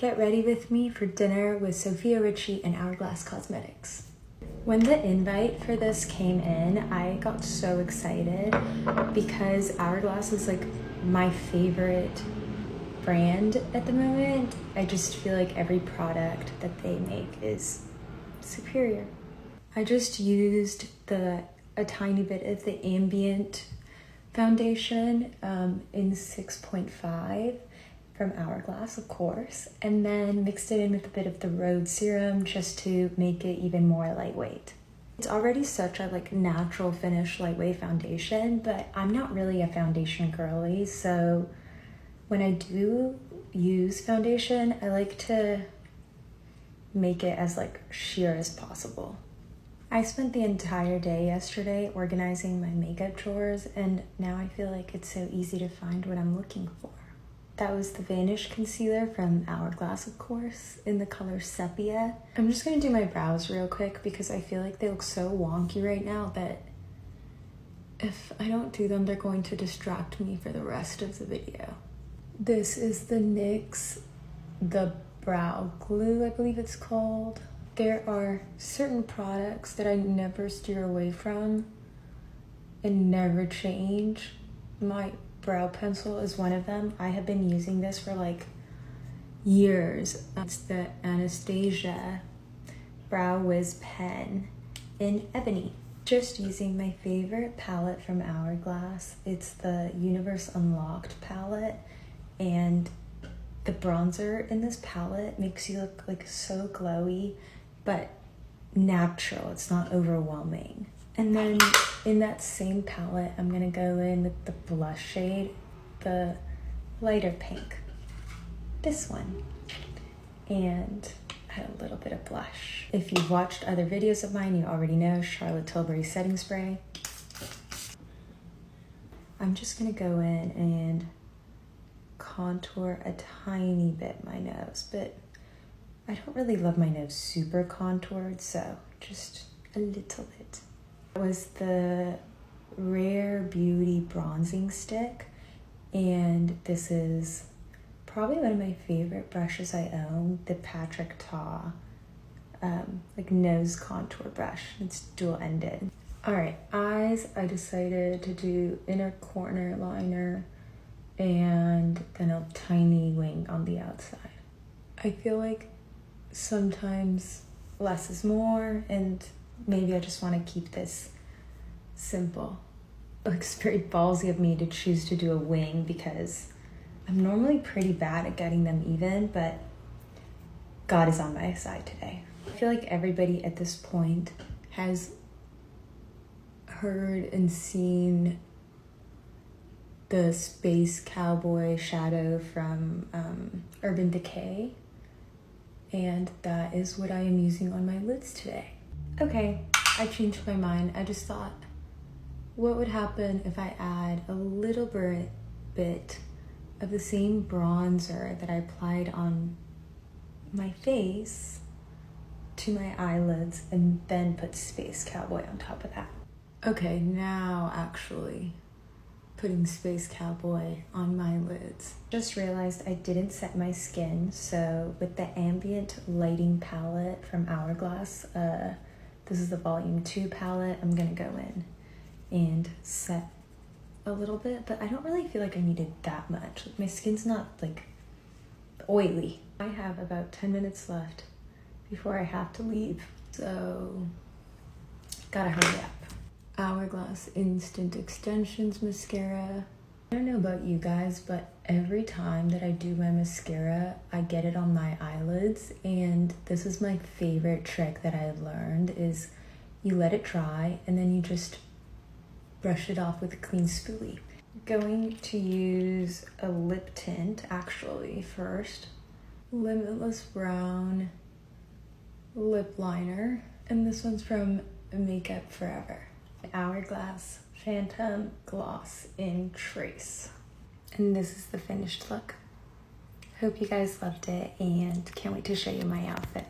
Get ready with me for dinner with Sophie Richie and Hourglass Cosmetics. When the invite for this came in, I got so excited because Hourglass is like my favorite brand at the moment. I just feel like every product that they make is superior. I just used a tiny bit of the Ambient foundation in 6.5 from Hourglass, of course, and then mixed it in with a bit of the Rose serum just to make it even more lightweight. It's already such a natural finish lightweight foundation, but I'm not really a foundation girly, so when I do use foundation, I like to make it as sheer as possible. I spent the entire day yesterday organizing my makeup drawers, and now I feel like it's so easy to find what I'm looking for. That was the Vanish Concealer from Hourglass, of course, in the color Sepia. I'm just gonna do my brows real quick because I feel like they look so wonky right now that if I don't do them, they're going to distract me for the rest of the video. This is the NYX, the Brow Glue, I believe it's called. There are certain products that I never steer away from and never change. My brow pencil is one of them. I have been using this for years. It's the Anastasia Brow Wiz Pen in Ebony. Just using my favorite palette from Hourglass. It's the Universe Unlocked palette, and the bronzer in this palette makes you look so glowy, but natural. It's not overwhelming. And then in that same palette, I'm gonna go in with the blush shade, the lighter pink, this one, and add a little bit of blush. If you've watched other videos of mine, you already know Charlotte Tilbury setting spray. I'm just gonna go in and contour a tiny bit my nose, but I don't really love my nose super contoured, so just a little bit. That was the Rare Beauty bronzing stick, and this is probably one of my favorite brushes I own, the Patrick Ta nose contour brush. It's dual-ended. All right, eyes, I decided to do inner corner liner and then a tiny wing on the outside. I feel like sometimes less is more, and maybe I just want to keep this simple. It's very ballsy of me to choose to do a wing because I'm normally pretty bad at getting them even, but God is on my side today. I feel like everybody at this point has heard and seen the Space Cowboy shadow from Urban Decay, and that is what I am using on my lids today. Okay, I changed my mind. I just thought, what would happen if I add a little bit of the same bronzer that I applied on my face to my eyelids and then put Space Cowboy on top of that. Okay, now actually putting Space Cowboy on my lids. Just realized I didn't set my skin, so with the Ambient Lighting palette from Hourglass, this is the Volume 2 palette, I'm gonna go in and set a little bit, but I don't really feel like I needed that much. My skin's not oily. I have about 10 minutes left before I have to leave, so gotta hurry up. Hourglass Instant Extensions mascara. I don't know about you guys, but every time that I do my mascara, I get it on my eyelids, and this is my favorite trick that I've learned is you let it dry and then you just brush it off with a clean spoolie. Going to use a lip tint actually first. Limitless Brown lip liner, and this one's from Makeup Forever. Hourglass Phantom Gloss in Trace. And this is the finished look. Hope you guys loved it and can't wait to show you my outfit.